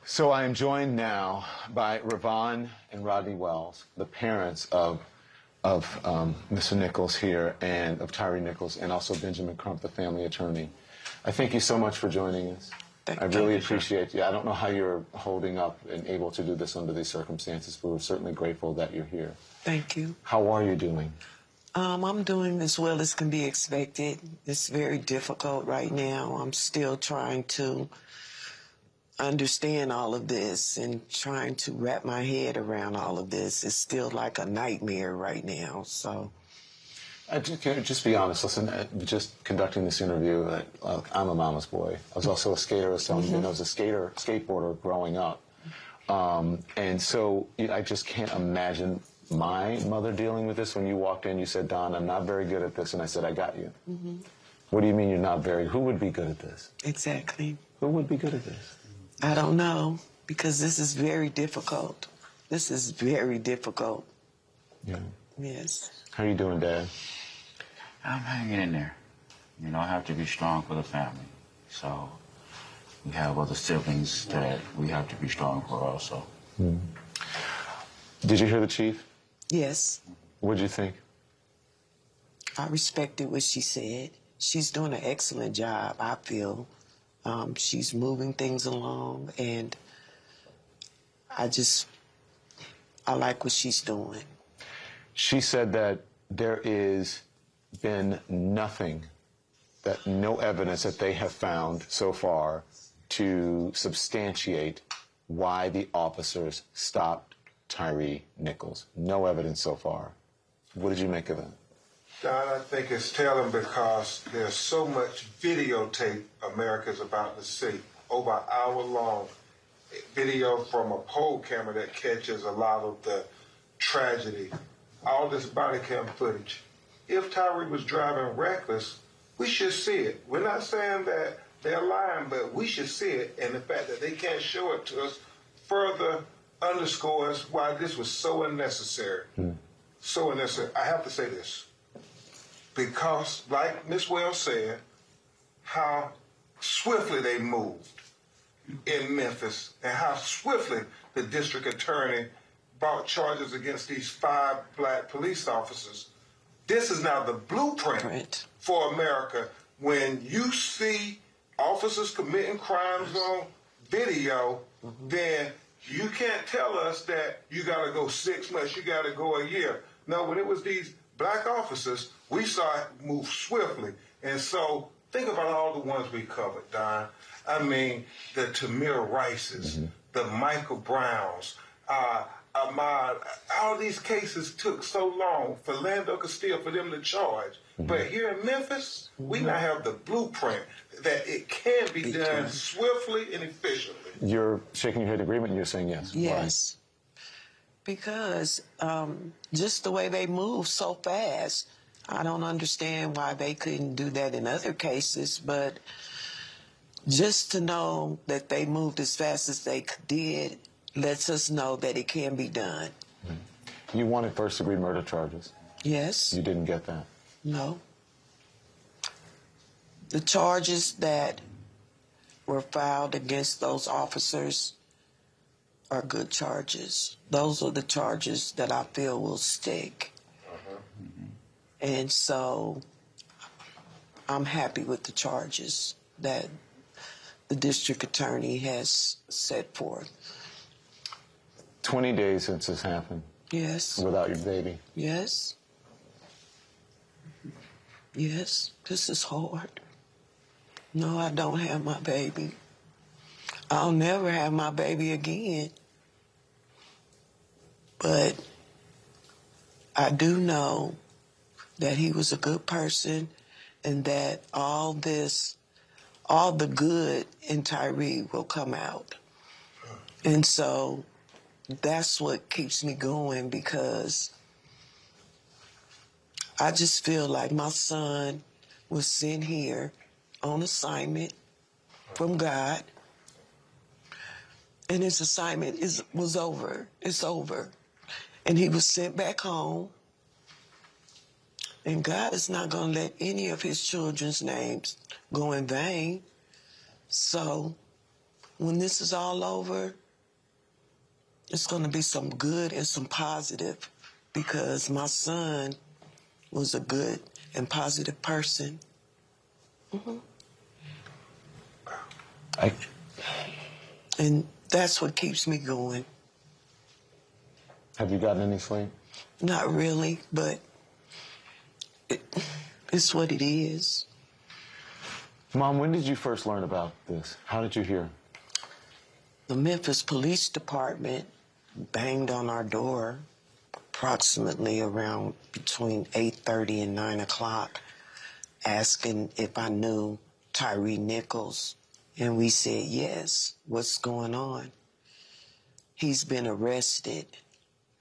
So I am joined now by Ravon and Rodney Wells, the parents of Mr. Nichols here and of Tyre Nichols, and also Benjamin Crump, the family attorney. I thank you so much for joining us. I really appreciate you. I don't know how you're holding up and able to do this under these circumstances, but we're certainly grateful that you're here. Thank you. How are you doing? I'm doing as well as can be expected. It's very difficult right now. I'm still trying to understand all of this and trying to wrap my head around all of this. It's still like a nightmare right now, so. Just be honest. Listen, just conducting this interview, I'm a mama's boy. I was also a skater, I was a skateboarder growing up. And so I just can't imagine my mother dealing with this. When you walked in, you said, Don, I'm not very good at this. And I said, I got you. What do you mean you're not very? Who would be good at this? Exactly. Who would be good at this? I don't know, because this is very difficult. This is very difficult. Yeah. Yes. How are you doing, Dad? I'm hanging in there. You know, I have to be strong for the family. So we have other siblings that we have to be strong for also. Did you hear the chief? Yes. What did you think? I respected what she said. She's doing an excellent job, I feel. She's moving things along, and I like what she's doing. She said that there is been nothing, no evidence that they have found so far to substantiate why the officers stopped Tyre Nichols. No evidence so far. What did you make of that? Don, I think it's telling because there's so much videotape America's about to see, over an hour long video from a pole camera that catches a lot of the tragedy, all this body cam footage. If Tyre was driving reckless, we should see it. We're not saying that they're lying, but we should see it, and the fact that they can't show it to us further underscores why this was so unnecessary. So unnecessary. I have to say this. Because, like Ms. Wells said, how swiftly they moved in Memphis and how swiftly the district attorney brought charges against these 5 black police officers. This is now the blueprint for America. When you see officers committing crimes on video, then you can't tell us that you got to go 6 months, you got to go a year. No, when it was these black officers, we saw it move swiftly. And so think about all the ones we covered, Don. I mean, the Tamir Rices, the Michael Browns, Ahmad. All these cases took so long for Lando Castillo for them to charge. But here in Memphis, we now have the blueprint that it can be done swiftly and efficiently. You're shaking your head in agreement and you're saying yes. Yes. Why? Because just the way they move so fast, I don't understand why they couldn't do that in other cases, but just to know that they moved as fast as they did lets us know that it can be done. You wanted first-degree murder charges. Yes. You didn't get that. No. The charges that were filed against those officers are good charges. Those are the charges that I feel will stick. And so I'm happy with the charges that the district attorney has set forth. 20 days since this happened. Yes. Without your baby. Yes. Yes, this is hard. No, I don't have my baby. I'll never have my baby again. But I do know that he was a good person and that all the good in Tyre will come out. And so that's what keeps me going, because I just feel like my son was sent here on assignment from God, and his assignment was over. It's over. And he was sent back home. And God is not going to let any of his children's names go in vain. So when this is all over, it's going to be some good and some positive, because my son was a good and positive person. And that's what keeps me going. Have you gotten any sleep? Not really, but it's what it is. Mom, when did you first learn about this? How did you hear? The Memphis Police Department banged on our door approximately around between 8:30 and 9 o'clock, asking if I knew Tyre Nichols. And we said, yes. What's going on? He's been arrested.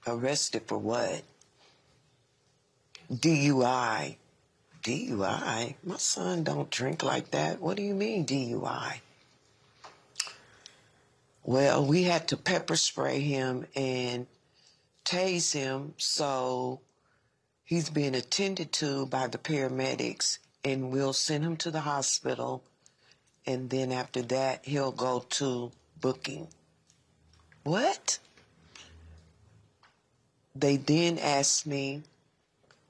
Arrested for what? DUI. DUI? My son don't drink like that. What do you mean DUI? Well, we had to pepper spray him and tase him, so he's being attended to by the paramedics, and we'll send him to the hospital, and then after that, he'll go to booking. What? They then asked me,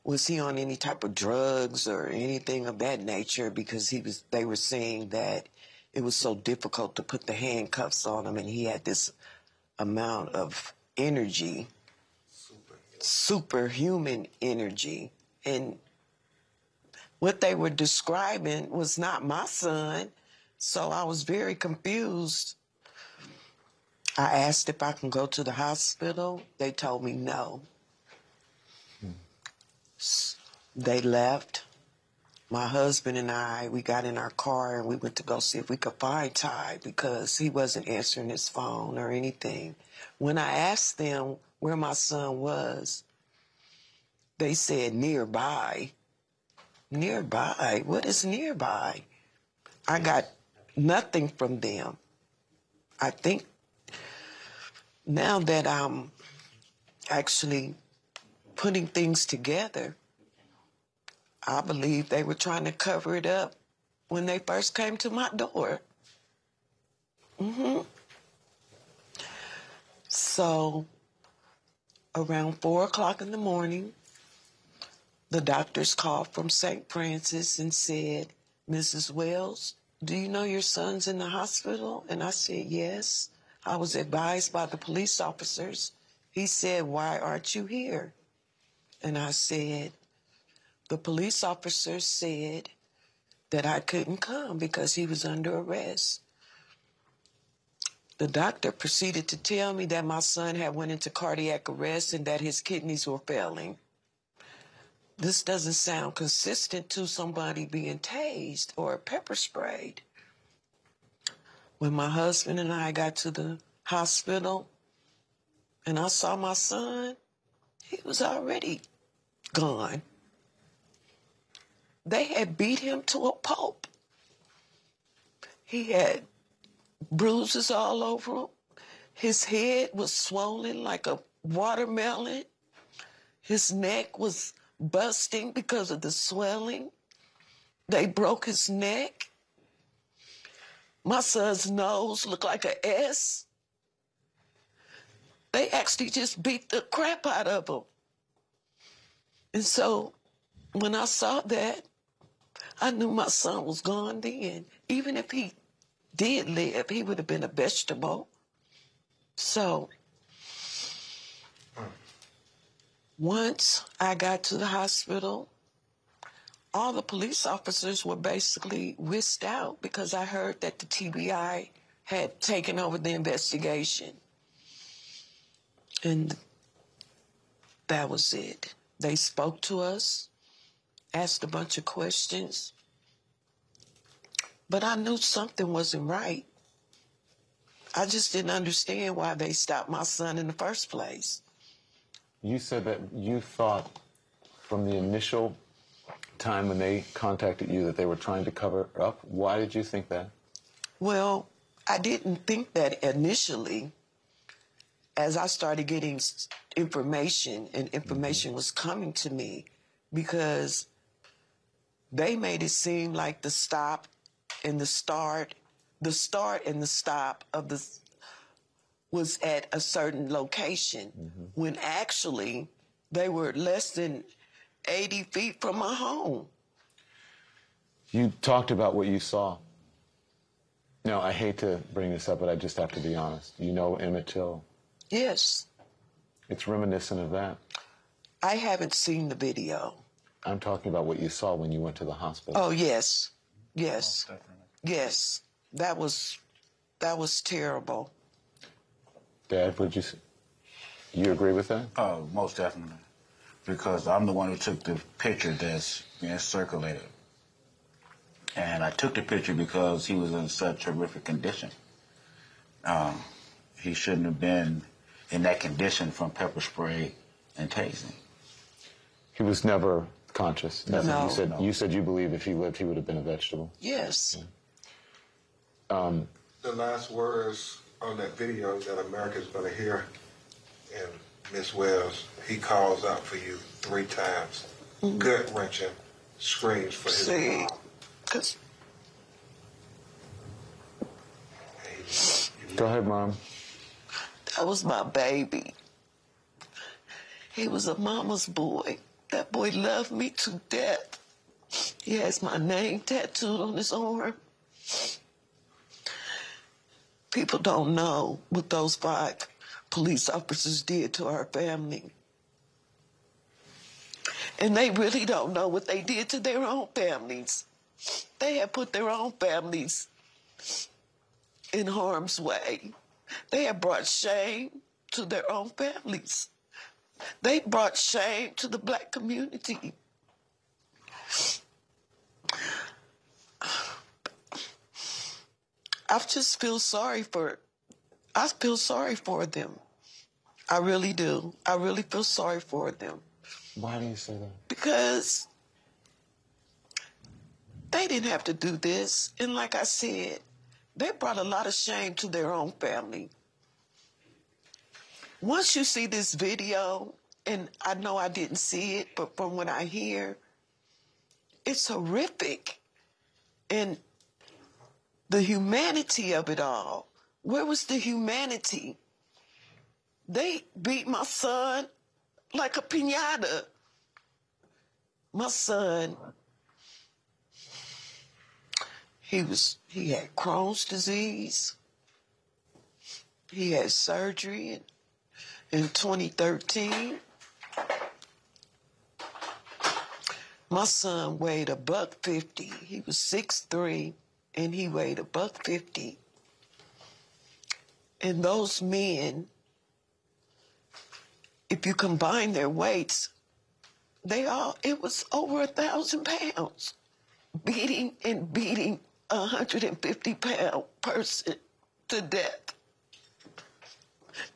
was he on any type of drugs or anything of that nature, because they were saying that it was so difficult to put the handcuffs on him, and he had this amount of energy, superhuman energy. And what they were describing was not my son, so I was very confused. I asked if I can go to the hospital. They told me no. They left. My husband and I, we got in our car and we went to go see if we could find Ty, because he wasn't answering his phone or anything. When I asked them where my son was, they said nearby. Nearby? What is nearby? I got nothing from them. I think now that I'm actually putting things together, I believe they were trying to cover it up when they first came to my door. So around 4 o'clock in the morning, the doctors called from St. Francis and said, Mrs. Wells, do you know your son's in the hospital? And I said, yes. I was advised by the police officers. He said, why aren't you here? And I said, the police officer said that I couldn't come because he was under arrest. The doctor proceeded to tell me that my son had went into cardiac arrest and that his kidneys were failing. This doesn't sound consistent to somebody being tased or pepper sprayed. When my husband and I got to the hospital and I saw my son, he was already gone. They had beat him to a pulp. He had bruises all over him. His head was swollen like a watermelon. His neck was busting because of the swelling. They broke his neck. My son's nose looked like an S. They actually just beat the crap out of him. And so when I saw that, I knew my son was gone then. Even if he did live, he would have been a vegetable. So once I got to the hospital, all the police officers were basically whisked out because I heard that the TBI had taken over the investigation. And that was it. They spoke to us, asked a bunch of questions, but I knew something wasn't right. I just didn't understand why they stopped my son in the first place. You said that you thought from the initial time when they contacted you that they were trying to cover up. Why did you think that? Well, I didn't think that initially. As I started getting information, and information was coming to me, because they made it seem like the stop and the start, the start and the stop of the was at a certain location when actually they were less than 80 feet from my home. You talked about what you saw. Now, I hate to bring this up, but I just have to be honest. You know Emmett Till. Yes. It's reminiscent of that. I haven't seen the video. I'm talking about what you saw when you went to the hospital. Oh, yes. Yes. Most definitely. Yes. That was terrible. Dad, would you agree with that? Oh, most definitely. Because I'm the one who took the picture that's being circulated. And I took the picture because he was in such horrific condition. He shouldn't have been in that condition from pepper spray and tasing. He was never conscious. Nothing. No. You said you believe if he lived, he would have been a vegetable. Yes. The last words on that video that America's going to hear, and Miss Wells, he calls out for you 3 times. Gut-wrenching screams for his See, mom. 'cause Go ahead, Mom. that was my baby. He was a mama's boy. That boy loved me to death. He has my name tattooed on his arm. People don't know what those 5 police officers did to our family. And they really don't know what they did to their own families. They have put their own families in harm's way. They have brought shame to their own families. They brought shame to the Black community. I just feel sorry for them. I really do. I really feel sorry for them. Why do you say that? Because they didn't have to do this. And like I said, they brought a lot of shame to their own family. Once you see this video, and I know I didn't see it, but from what I hear, it's horrific. And the humanity of it all, where was the humanity? They beat my son like a piñata. My son, he had Crohn's disease. He had surgery in 2013. My son weighed $150. He was 6'3", and he weighed $150. And those men, if you combine their weights, it was over 1,000 pounds, beating a 150-pound person to death.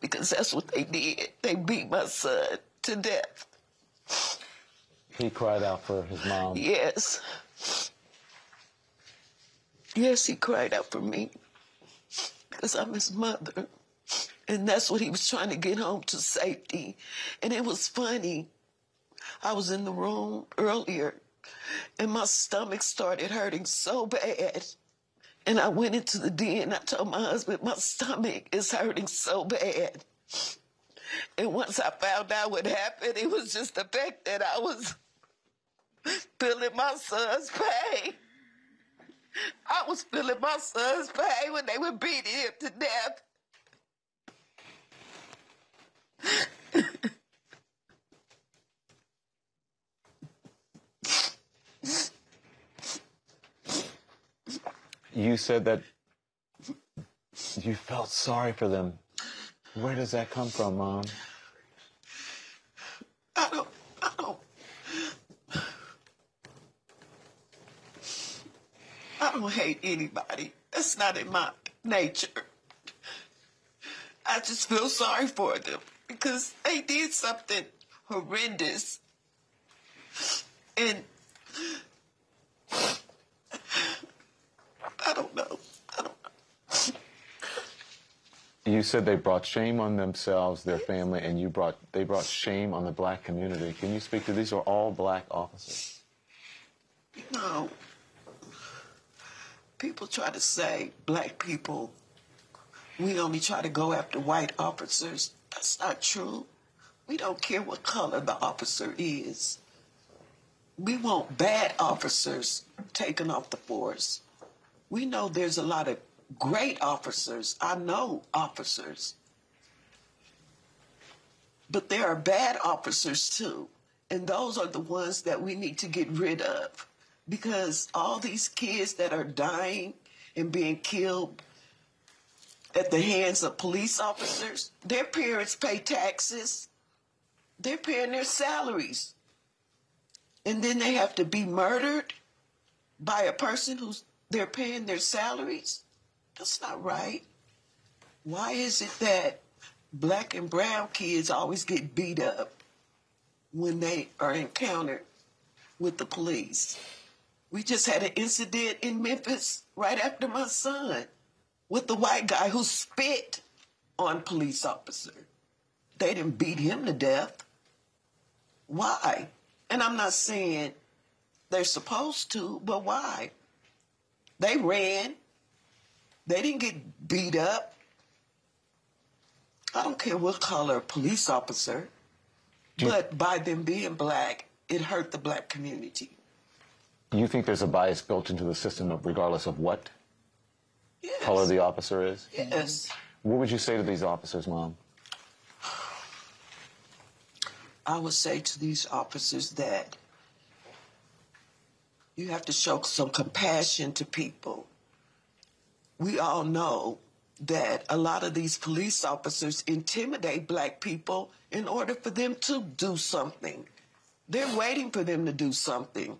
Because that's what they did. They beat my son to death. He cried out for his mom. Yes. Yes, he cried out for me. Because I'm his mother. And that's what he was trying to get home to safety. And it was funny. I was in the room earlier, and my stomach started hurting so bad. And I went into the den. I told my husband, my stomach is hurting so bad. And once I found out what happened, it was just the fact that I was feeling my son's pain. I was feeling my son's pain when they were beating him to death. You said that you felt sorry for them. Where does that come from, Mom? I don't hate anybody. That's not in my nature. I just feel sorry for them because they did something horrendous. And I don't know. You said they brought shame on themselves, their family, and they brought shame on the Black community. Can you speak to these? Are all Black officers? No. People try to say black people, we only try to go after white officers. That's not true. We don't care what color the officer is. We want bad officers taken off the force. We know there's a lot of great officers. I know officers. But there are bad officers too. And those are the ones that we need to get rid of. Because all these kids that are dying and being killed at the hands of police officers, their parents pay taxes. They're paying their salaries. And then they have to be murdered by a person who's they're paying their salaries. That's not right. Why is it that black and brown kids always get beat up when they are encountered with the police? We just had an incident in Memphis right after my son with the white guy who spit on police officer. They didn't beat him to death. Why? And I'm not saying they're supposed to, but why? They ran. They didn't get beat up. I don't care what color police officer, but by them being black, it hurt the black community. Do you think there's a bias built into the system regardless of what Yes. color the officer is? Yes. What would you say to these officers, Mom? I would say to these officers that you have to show some compassion to people. We all know that a lot of these police officers intimidate black people in order for them to do something. They're waiting for them to do something.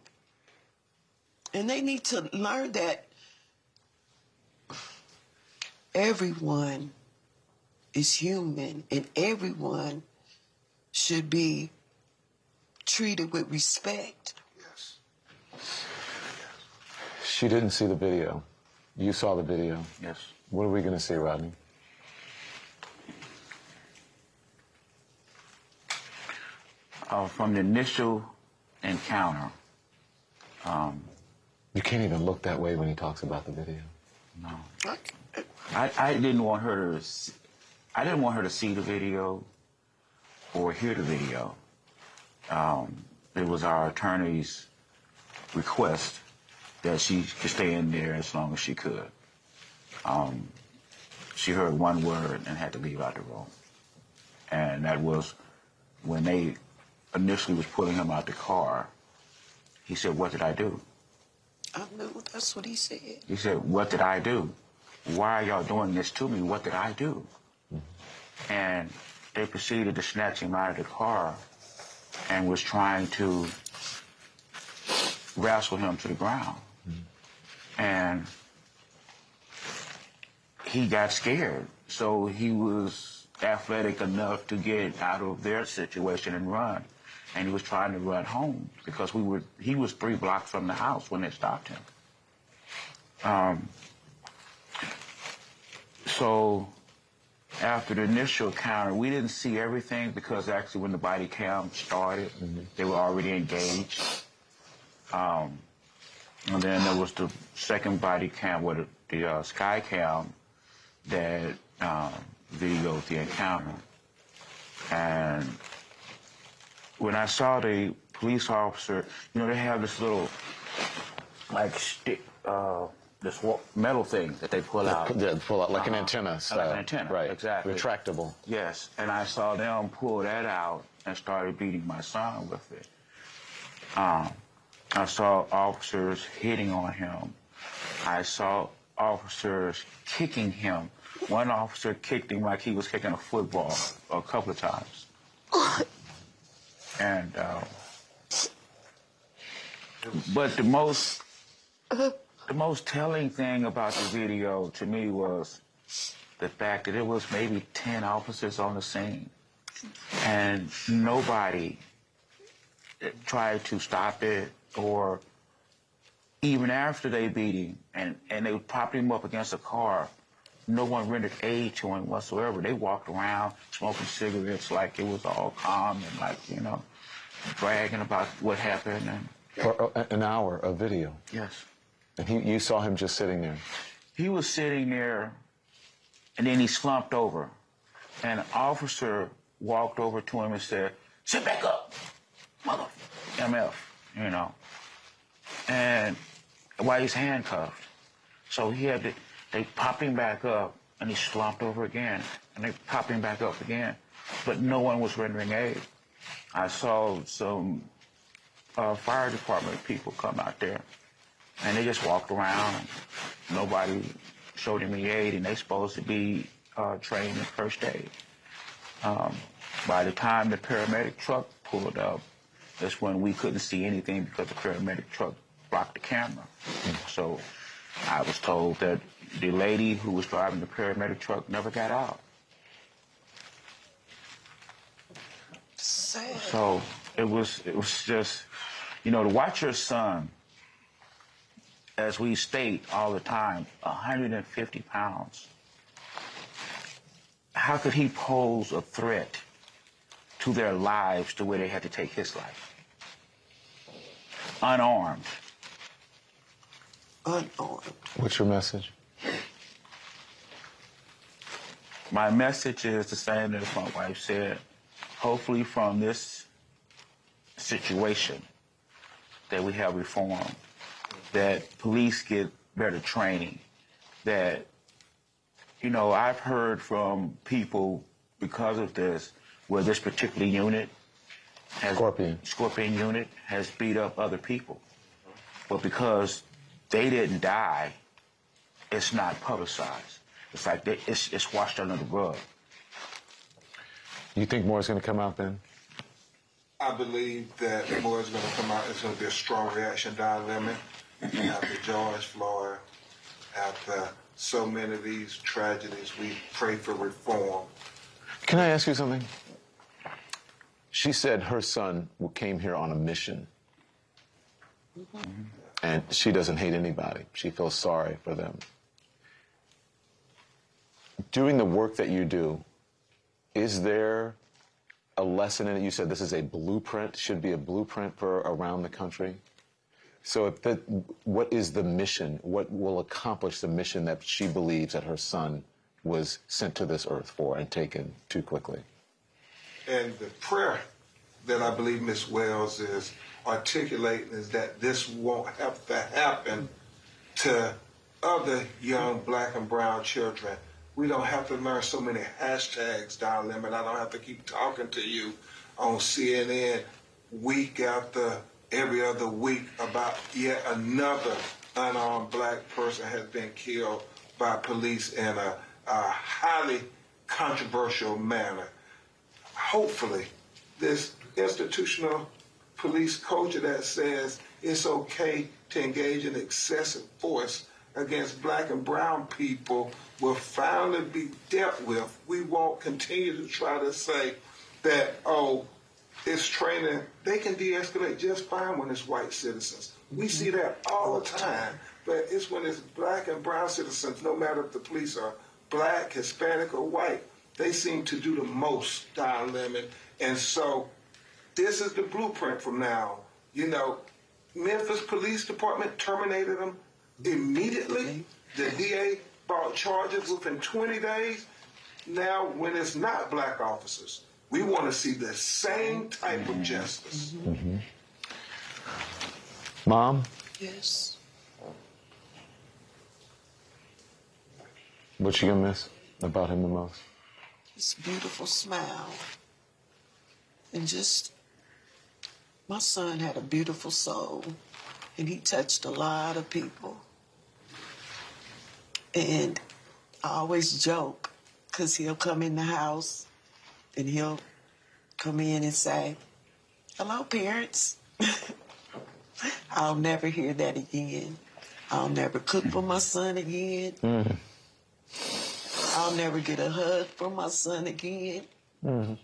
And they need to learn that everyone is human and everyone should be treated with respect. Yes. She didn't see the video. You saw the video. Yes. What are we going to see, Rodney? From the initial encounter, You can't even look that way when he talks about the video. no, I didn't want her to. I didn't want her to see the video or hear the video. It was our attorney's request that she could stay in there as long as she could. She heard one word and had to leave out the room. And that was when they initially was pulling him out the car. He said, "What did I do?" I knew that's what he said. He said, "What did I do? Why are y'all doing this to me? What did I do?" And they proceeded to snatch him out of the car and was trying to wrestle him to the ground. And he got scared. So he was athletic enough to get out of their situation and run. And he was trying to run home because he was 3 blocks from the house when they stopped him. So after the initial encounter, we didn't see everything because actually when the body cam started, they were already engaged. And then there was the second body cam, with the sky cam that videoed the encounter. And when I saw the police officer, you know, they have this little, like, stick, this metal thing that they pull out. Yeah, pull out like an antenna. Like an antenna, right? exactly. Retractable. Yes, and I saw them pull that out and started beating my son with it. I saw officers hitting on him. I saw officers kicking him. One officer kicked him like he was kicking a football a couple of times. And, but the most telling thing about the video to me was the fact that it was maybe 10 officers on the scene. And nobody tried to stop it, or even after they beat him and they propped him up against a car, no one rendered aid to him whatsoever. They walked around smoking cigarettes like it was all calm and, like, you know, bragging about what happened. And For an hour of video. yes. And you saw him just sitting there? He was sitting there, and then he slumped over. And an officer walked over to him and said, "Sit back up, mother MF," you know. And while he's handcuffed. So they pop him back up, and he slumped over again. And they pop him back up again. But no one was rendering aid. I saw some fire department people come out there, and they just walked around, and nobody showed him any aid, and they supposed to be trained in first aid. By the time the paramedic truck pulled up, that's when we couldn't see anything because the paramedic truck blocked the camera. So I was told that the lady who was driving the paramedic truck never got out. Sad. So it was just, you know, to watch your son, as we state all the time, 150 pounds. How could he pose a threat to their lives the way they had to take his life? Unarmed. Unarmed. What's your message? My message is the same as my wife said. Hopefully from this situation that we have reform, that police get better training, that, you know, I've heard from people because of this, where this particular unit Scorpion unit has beat up other people. But because they didn't die, it's not publicized. It's like it's washed under the rug. You think more is going to come out then? I believe that more is going to come out. It's going to be a strong reaction down limit after George Floyd, after so many of these tragedies. We pray for reform. Can I ask you something? She said her son came here on a mission. And she doesn't hate anybody. She feels sorry for them. Doing the work that you do, is there a lesson in it? You said this is a blueprint, should be a blueprint for around the country. So what is the mission? What will accomplish the mission that she believes that her son was sent to this earth for and taken too quickly? And the prayer that I believe Ms. Wells is articulating is that this won't have to happen to other young black and brown children. We don't have to learn so many hashtags down limit. I don't have to keep talking to you on CNN week after every other week about yet another unarmed black person has been killed by police in a highly controversial manner. Hopefully, this institutional police culture that says it's okay to engage in excessive force against black and brown people will finally be dealt with. We won't continue to try to say that, oh, it's training. They can de-escalate just fine when it's white citizens. We see that all the time. But it's when it's black and brown citizens, no matter if the police are black, Hispanic, or white, they seem to do the most down limit. And so this is the blueprint from now. You know, Memphis Police Department terminated them immediately. The DA brought charges within 20 days. Now, when it's not black officers, we want to see the same type of justice. Mm-hmm. Mom? Yes. What you gonna miss about him the most? His beautiful smile. And just, my son had a beautiful soul, and he touched a lot of people. And I always joke, because he'll come in the house, and he'll come in and say, "Hello, parents." I'll never hear that again. I'll never cook for my son again. Mm-hmm. I'll never get a hug from my son again. Mm-hmm.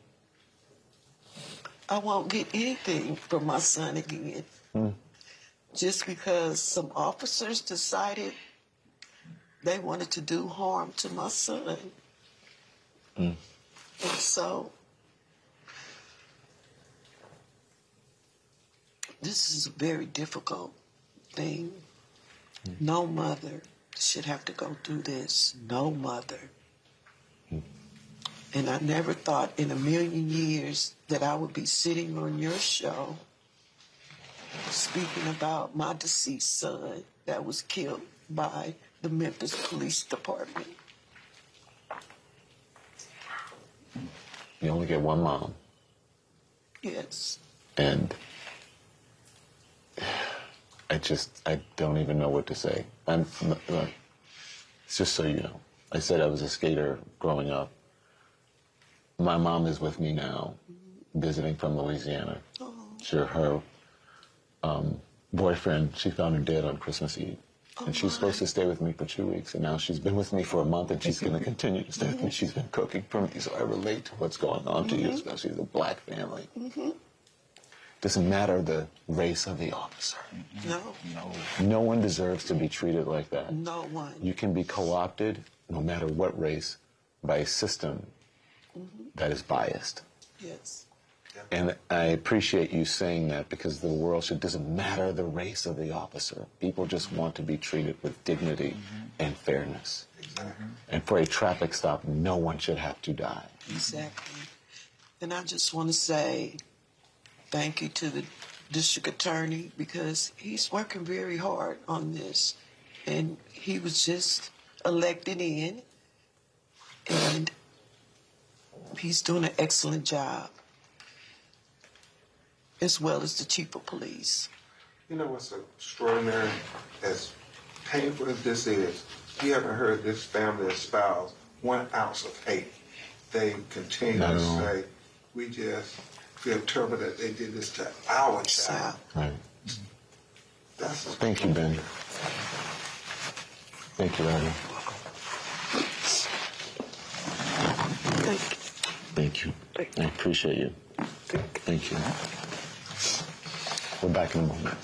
I won't get anything from my son again. Just because some officers decided they wanted to do harm to my son. And so, this is a very difficult thing. No mother should have to go through this. No mother. And I never thought in a million years that I would be sitting on your show speaking about my deceased son that was killed by the Memphis Police Department. You only get one mom. Yes. And I don't even know what to say. It's just so you know. I said I was a skater growing up. My mom is with me now, visiting from Louisiana. Oh. Sure, her boyfriend, she found him dead on Christmas Eve. Oh, and she's supposed to stay with me for 2 weeks, and now she's been with me for a month, and she's going to continue to stay with me. She's been cooking for me, so I relate to what's going on to you, especially the black family. Doesn't matter the race of the officer. No. No one deserves to be treated like that. No one. You can be co-opted, no matter what race, by a system that is biased. Yes. And I appreciate you saying that, because the world doesn't matter the race of the officer. People just want to be treated with dignity and fairness. Exactly. And for a traffic stop, no one should have to die. Exactly. And I just want to say thank you to the district attorney, because he's working very hard on this. And he was just elected in, and he's doing an excellent job, as well as the chief of police. You know what's extraordinary? As painful as this is, you haven't heard this family espouse 1 ounce of hate. They continue to say, we just feel terrible that they did this to our child. Right. That's Thank you, Ben. Thank you, Abby. Thank you. Thank you. I appreciate you. Thank you. We're back in a moment.